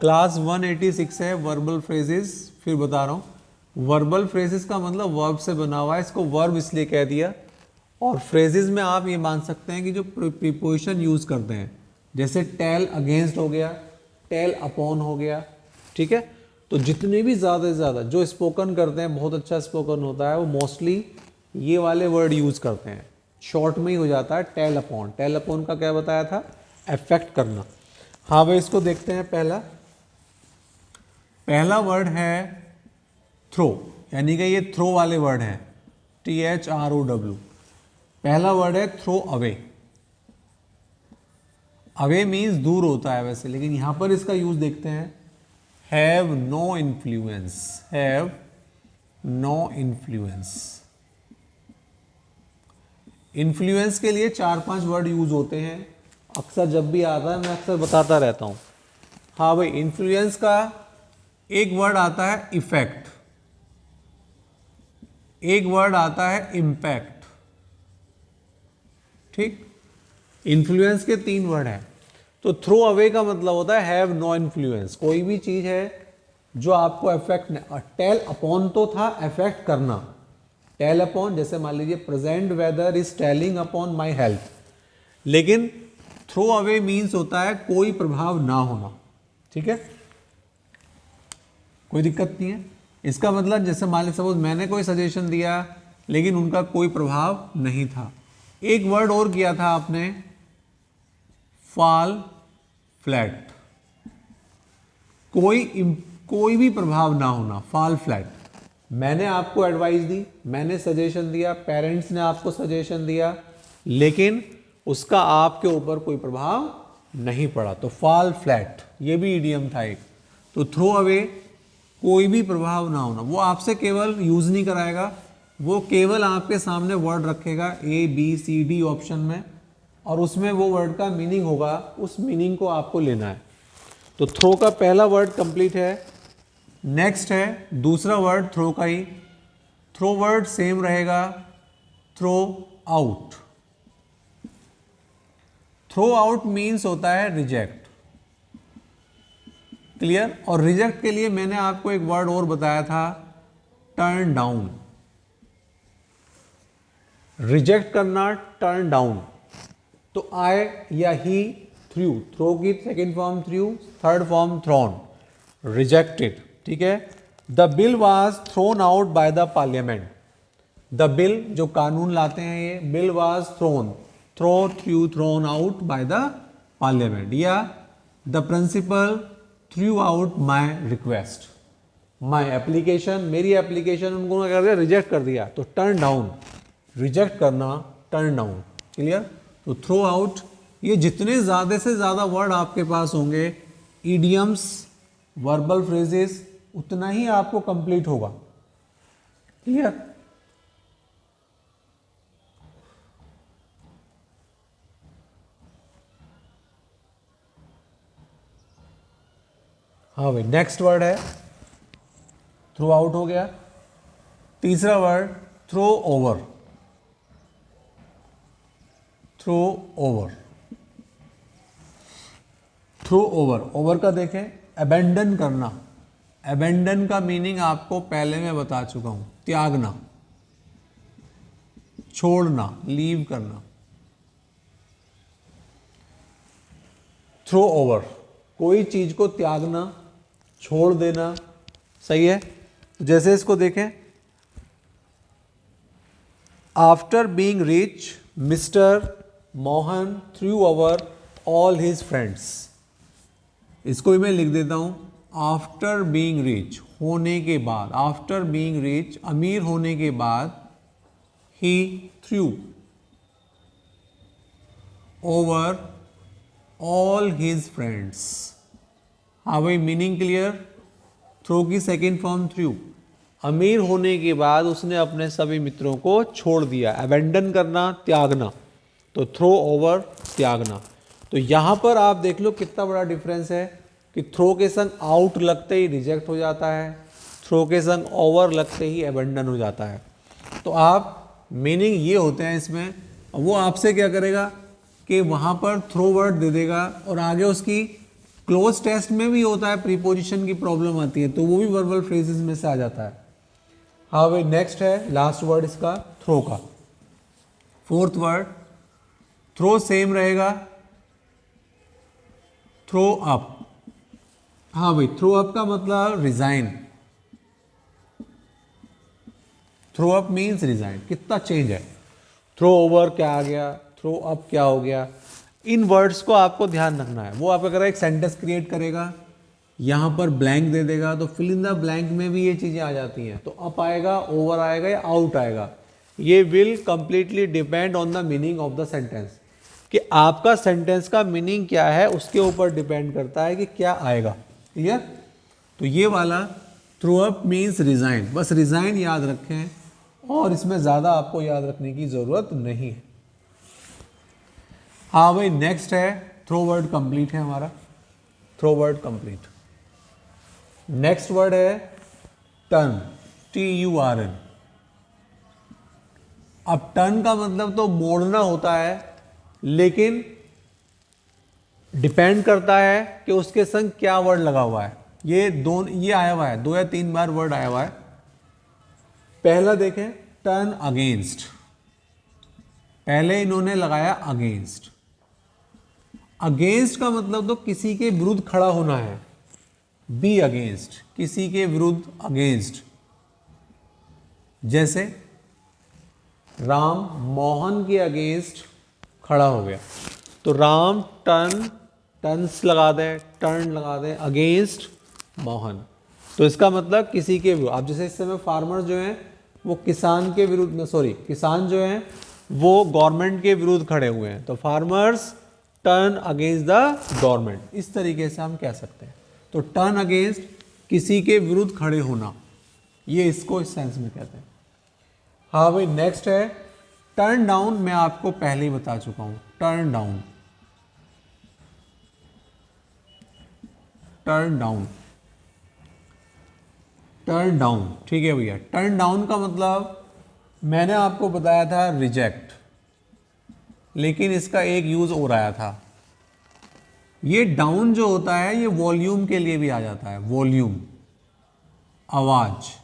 Class 186 है verbal phrases. फिर बता रहा हूँ, वर्बल फ्रेजेस का मतलब वर्ब से बना हुआ है, इसको वर्ब इसलिए कह दिया। और फ्रेजेस में आप ये मान सकते हैं कि जो प्रीपोजिशन यूज़ करते हैं, जैसे टेल अगेंस्ट हो गया, टेल अपॉन हो गया, ठीक है। तो जितने भी ज़्यादा से ज़्यादा जो स्पोकन करते हैं, बहुत अच्छा स्पोकन होता है, वो मोस्टली ये वाले वर्ड यूज़ करते हैं। शॉर्ट में ही हो जाता है टेल अपॉन। टेल अपॉन का क्या बताया था? अफेक्ट करना। हाँ भाई, इसको देखते हैं। पहला वर्ड है थ्रो, यानी कि ये थ्रो वाले वर्ड हैं, THROW। पहला वर्ड है थ्रो अवे। अवे मीन्स दूर होता है वैसे, लेकिन यहां पर इसका यूज देखते हैं, have no influence. Have no influence. Influence के लिए 4-5 वर्ड यूज होते हैं, अक्सर जब भी आता है मैं अक्सर बताता रहता हूं। हाँ भाई, इन्फ्लुएंस का एक वर्ड आता है इफेक्ट, एक वर्ड आता है इम्पैक्ट, ठीक। इन्फ्लुएंस के 3 वर्ड हैं। तो थ्रो अवे का मतलब होता है हैव नो इन्फ्लुएंस, कोई भी चीज है जो आपको अफेक्ट नहीं। टेल अपॉन तो था अफेक्ट करना, टेल अपॉन, जैसे मान लीजिए present weather is telling upon my health. लेकिन थ्रो अवे मीन्स होता है कोई प्रभाव ना होना, ठीक है, कोई दिक्कत नहीं है। इसका मतलब जैसे मान लीजिए सपोज मैंने कोई सजेशन दिया लेकिन उनका कोई प्रभाव नहीं था। एक वर्ड और किया था आपने, फॉल फ्लैट, कोई भी प्रभाव ना होना, फॉल फ्लैट। मैंने आपको एडवाइस दी, मैंने सजेशन दिया, पेरेंट्स ने आपको सजेशन दिया, लेकिन उसका आपके ऊपर कोई प्रभाव नहीं पड़ा, तो फॉल फ्लैट, ये भी इडियम था एक। तो थ्रो अवे, कोई भी प्रभाव ना होना, वो आपसे केवल यूज नहीं कराएगा, वो केवल आपके सामने वर्ड रखेगा ABCD ऑप्शन में, और उसमें वो वर्ड का मीनिंग होगा, उस मीनिंग को आपको लेना है। तो थ्रो का पहला वर्ड कंप्लीट है। नेक्स्ट है दूसरा वर्ड थ्रो का ही। थ्रो वर्ड सेम रहेगा, throw out. Throw out means होता है रिजेक्ट, क्लियर। और रिजेक्ट के लिए मैंने आपको एक वर्ड और बताया था, टर्न डाउन। रिजेक्ट करना, टर्न डाउन। तो आई या ही, थ्रू, थ्रो की second form threw, third form thrown, rejected, ठीक है। The bill was thrown out by the parliament. The bill, जो कानून लाते हैं ये, bill was thrown, threw, thrown out by the parliament. या the principal threw out my request, my application, मेरी application उनको क्या कर दिया, रिजेक्ट कर दिया। तो टर्न डाउन, रिजेक्ट करना, टर्न डाउन, क्लियर। तो थ्रो आउट, ये जितने ज़्यादा से ज़्यादा वर्ड आपके पास होंगे, इडियम्स, वर्बल फ्रेजेस, उतना ही आपको कंप्लीट होगा, क्लियर। हाँ भाई, नेक्स्ट वर्ड है, थ्रो आउट हो गया। तीसरा word throw over. Throw over, throw over, over का देखें, अबेंडन करना। अबेंडन का मीनिंग आपको पहले मैं बता चुका हूं, त्यागना, छोड़ना, लीव करना। थ्रो ओवर, कोई चीज को त्यागना, छोड़ देना, सही है। तो जैसे इसको देखें, after being rich mister Mohan through over all his friends. इसको भी मैं लिख देता हूं, आफ्टर बीइंग रिच, होने के बाद, आफ्टर बीइंग रिच, अमीर होने के बाद, he threw over all his friends. हाँ भाई, मीनिंग क्लियर। थ्रो की सेकेंड फॉर्म थ्रू, अमीर होने के बाद उसने अपने सभी मित्रों को छोड़ दिया, अबेंडन करना, त्यागना। तो थ्रो ओवर, त्यागना। तो यहां पर आप देख लो कितना बड़ा डिफरेंस है कि थ्रो के संग आउट लगते ही रिजेक्ट हो जाता है, थ्रो के संग ओवर लगते ही अबेंडन हो जाता है। तो आप मीनिंग ये होते हैं इसमें, वो आपसे क्या करेगा कि वहां पर थ्रो वर्ड दे देगा और आगे उसकी क्लोज टेस्ट में भी होता है, प्रीपोजिशन की प्रॉब्लम आती है, तो वो भी वर्बल फ्रेजेस में से आ जाता है। हाँ भाई, नेक्स्ट है लास्ट वर्ड इसका थ्रो का। फोर्थ वर्ड थ्रो सेम रहेगा, थ्रो अप। हाँ भाई, थ्रो अप का मतलब resign. Throw up means resign. कितना चेंज है, थ्रो ओवर क्या आ गया, थ्रो अप क्या हो गया। इन वर्ड्स को आपको ध्यान रखना है। वो आप अगर एक सेंटेंस क्रिएट करेगा, यहाँ पर ब्लैंक दे देगा, तो फिल इन द ब्लैंक में भी ये चीज़ें आ जाती हैं। तो अप आएगा, ओवर आएगा या आउट आएगा, ये will completely depend on the meaning of the sentence. कि आपका सेंटेंस का मीनिंग क्या है उसके ऊपर डिपेंड करता है कि क्या आएगा। क्लियर? तो ये वाला थ्रो अप मीन्स रिजाइन, बस रिजाइन याद रखें और इसमें ज़्यादा आपको याद रखने की ज़रूरत नहीं है। हाँ भाई, नेक्स्ट है थ्रो वर्ड कंप्लीट है हमारा, throw word complete. Next word है टर्न, TURN। अब टर्न का मतलब तो मोड़ना होता है, लेकिन डिपेंड करता है कि उसके संग क्या वर्ड लगा हुआ है। ये आया हुआ है, 2 या 3 बार वर्ड आया हुआ है। पहला देखें, टर्न अगेंस्ट, पहले इन्होंने लगाया अगेंस्ट। अगेंस्ट का मतलब तो किसी के विरुद्ध खड़ा होना है, बी अगेंस्ट, किसी के विरुद्ध अगेंस्ट। जैसे राम मोहन के अगेंस्ट खड़ा हो गया, तो राम टर्न, टर्न्स लगा दें, टर्न लगा दें अगेंस्ट मोहन। तो इसका मतलब किसी के विरुद्ध। अब जैसे इस समय फार्मर जो हैं वो किसान के विरुद्ध, सॉरी किसान जो हैं वो गवर्नमेंट के विरुद्ध खड़े हुए हैं, तो farmers turn against the government, इस तरीके से हम कह सकते हैं। तो टर्न अगेंस्ट, किसी के विरुद्ध खड़े होना, ये इसको इस सेंस में कहते हैं। हाँ भाई, नेक्स्ट है टर्न डाउन। मैं आपको पहले ही बता चुका हूं, turn down, turn down, turn down. ठीक है भैया, टर्न डाउन का मतलब मैंने आपको बताया था रिजेक्ट, लेकिन इसका एक यूज और आया था। ये डाउन जो होता है ये वॉल्यूम के लिए भी आ जाता है, वॉल्यूम, आवाज।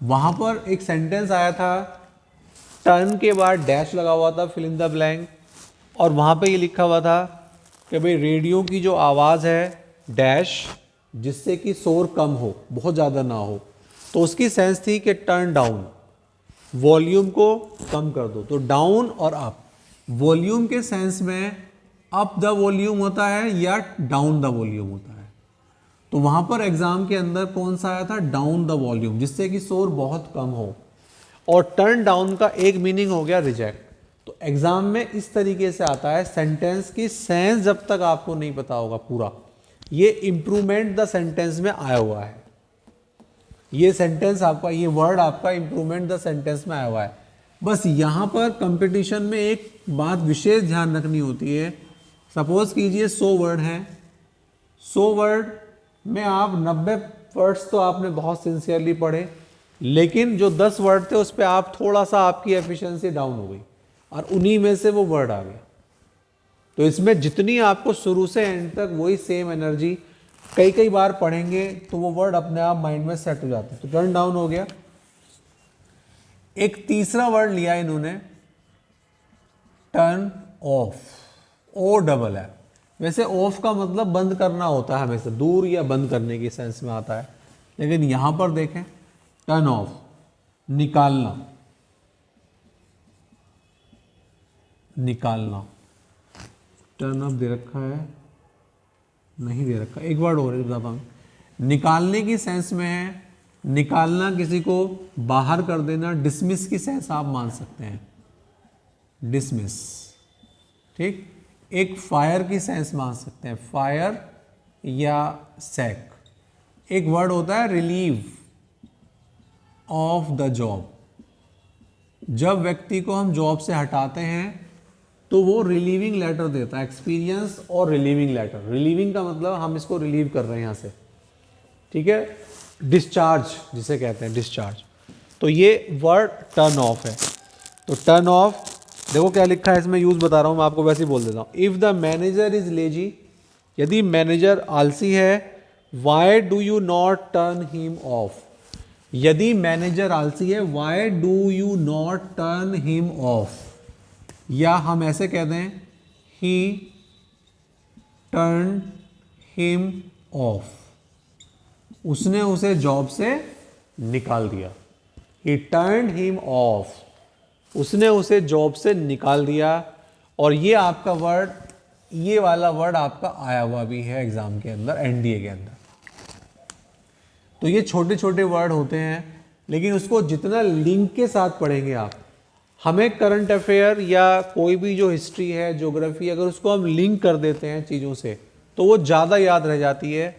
वहां पर एक सेंटेंस आया था, टर्न के बाद डैश लगा हुआ था, फिल इन द ब्लैंक, और वहां पे ये लिखा हुआ था कि भाई रेडियो की जो आवाज है डैश, जिससे कि शोर कम हो, बहुत ज़्यादा ना हो। तो उसकी सेंस थी कि टर्न डाउन, वॉल्यूम को कम कर दो। तो डाउन और अप, वॉल्यूम के सेंस में अप द वॉल्यूम होता है या डाउन द वॉल्यूम होता है। तो वहां पर एग्जाम के अंदर कौन सा आया था, डाउन द वॉल्यूम, जिससे कि शोर बहुत कम हो। और टर्न डाउन का एक मीनिंग हो गया रिजेक्ट। तो एग्जाम में इस तरीके से आता है, सेंटेंस की सेंस जब तक आपको नहीं पता होगा पूरा, ये इंप्रूवमेंट द सेंटेंस में आया हुआ है। ये सेंटेंस आपका, ये वर्ड आपका इंप्रूवमेंट द सेंटेंस में आया हुआ है। बस यहां पर कंपटीशन में एक बात विशेष ध्यान रखनी होती है। सपोज कीजिए 100 वर्ड हैं, 100 वर्ड में आप 90 वर्ड्स तो आपने बहुत सिंसियरली पढ़े, लेकिन जो 10 वर्ड थे उस पर आप थोड़ा सा, आपकी एफिशिएंसी डाउन हो गई और उन्हीं में से वो वर्ड आ गया। तो इसमें जितनी आपको शुरू से एंड तक वही सेम एनर्जी कई कई बार पढ़ेंगे तो वो वर्ड अपने आप माइंड में सेट हो जाते हैं। तो टर्न डाउन हो गया। एक तीसरा वर्ड लिया इन्होंने, टर्न ऑफ, ओ डबल है। वैसे ऑफ का मतलब बंद करना होता है, हमेशा दूर या बंद करने की सेंस में आता है, लेकिन यहां पर देखें टर्न ऑफ, निकालना, निकालना। टर्न ऑफ दे रखा है, नहीं दे रखा, एक वर्ड और बताता हूं, निकालने की सेंस में है, निकालना किसी को बाहर कर देना, डिसमिस की सेंस आप मान सकते हैं, डिसमिस। ठीक, एक फायर की सेंस मान सकते हैं, फायर या सैक। एक वर्ड होता है रिलीव ऑफ द जॉब, जब व्यक्ति को हम जॉब से हटाते हैं तो वो रिलीविंग लेटर देता है, एक्सपीरियंस और रिलीविंग लेटर। रिलीविंग का मतलब हम इसको रिलीव कर रहे हैं यहाँ से, ठीक है। डिस्चार्ज जिसे कहते हैं, डिस्चार्ज। तो ये वर्ड टर्न ऑफ है। तो टर्न ऑफ देखो क्या लिखा है इसमें, यूज बता रहा हूँ मैं आपको, वैसे ही बोल देता हूँ। If the manager is lazy, यदि मैनेजर आलसी है, why do you not turn him of. यदि मैनेजर आलसी है, why do you not turn him of. या हम ऐसे कह दें, ही टर्न हिम ऑफ, उसने उसे जॉब से निकाल दिया। ही टर्न हिम ऑफ, उसने उसे जॉब से निकाल दिया। और ये आपका वर्ड, ये वाला वर्ड आपका आया हुआ भी है एग्जाम के अंदर, एनडीए के अंदर। तो ये छोटे छोटे वर्ड होते हैं, लेकिन उसको जितना लिंक के साथ पढ़ेंगे आप, हमें करंट अफेयर या कोई भी जो हिस्ट्री है, ज्योग्राफी, अगर उसको हम लिंक कर देते हैं चीज़ों से तो वो ज़्यादा याद रह जाती है।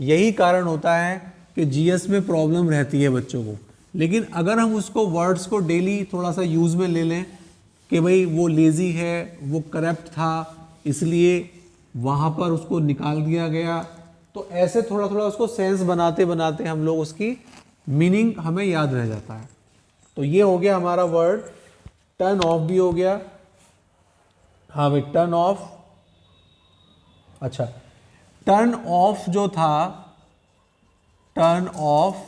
यही कारण होता है कि जीएस में प्रॉब्लम रहती है बच्चों को। लेकिन अगर हम उसको वर्ड्स को डेली थोड़ा सा यूज़ में ले लें कि भाई वो लेज़ी है, वो करप्ट था, इसलिए वहाँ पर उसको निकाल दिया गया, तो ऐसे थोड़ा थोड़ा उसको सेंस बनाते बनाते हम लोग उसकी मीनिंग हमें याद रह जाता है। तो ये हो गया हमारा वर्ड। टर्न ऑफ भी हो गया। हाँ भाई, टर्न ऑफ। अच्छा, टर्न ऑफ जो था, टर्न ऑफ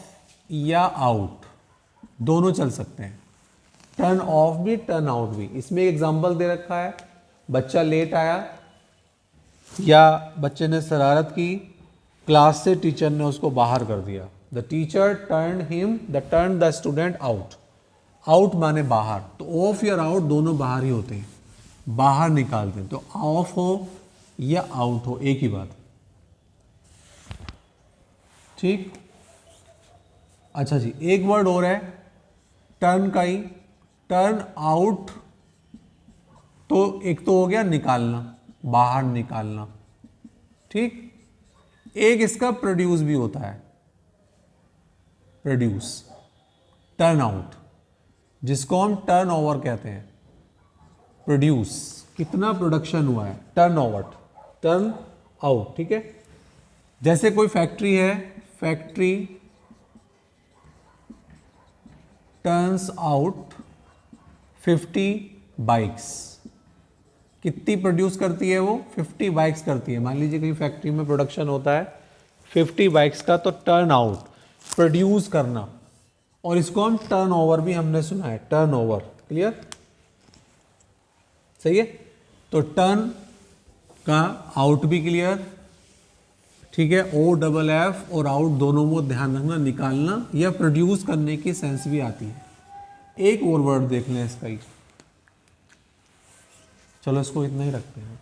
या आउट दोनों चल सकते हैं। टर्न ऑफ भी, टर्न आउट भी। इसमें एक एग्जांपल दे रखा है, बच्चा लेट आया या बच्चे ने शरारत की, क्लास से टीचर ने उसको बाहर कर दिया। The teacher turn the student out. Out माने बाहर, तो ऑफ या आउट दोनों बाहर ही होते हैं, बाहर निकालते हैं। तो ऑफ हो या आउट हो, एक ही बात। ठीक। अच्छा जी, एक वर्ड और है टर्न का ही। टर्न आउट तो एक तो हो गया निकालना, बाहर निकालना। ठीक। एक इसका प्रोड्यूस भी होता है, प्रोड्यूस। टर्न आउट, जिसको हम टर्न ओवर कहते हैं। प्रोड्यूस, कितना प्रोडक्शन हुआ है। Turn over, turn out. ठीक है। जैसे कोई फैक्ट्री है, फैक्ट्री टर्न्स आउट 50 बाइक्स। कितनी प्रोड्यूस करती है वो? 50 बाइक्स करती है। मान लीजिए कहीं फैक्ट्री में प्रोडक्शन होता है 50 बाइक्स का, तो टर्न आउट, प्रोड्यूस करना। और इसको हम टर्न ओवर भी हमने सुना है, टर्न ओवर। क्लियर? सही है। तो टर्न का आउट भी क्लियर। ठीक है। OFF और आउट दोनों को ध्यान रखना, निकालना या प्रोड्यूस करने की सेंस भी आती है। एक और वर्ड देख लें इसका ही। चलो इसको इतना ही रखते हैं।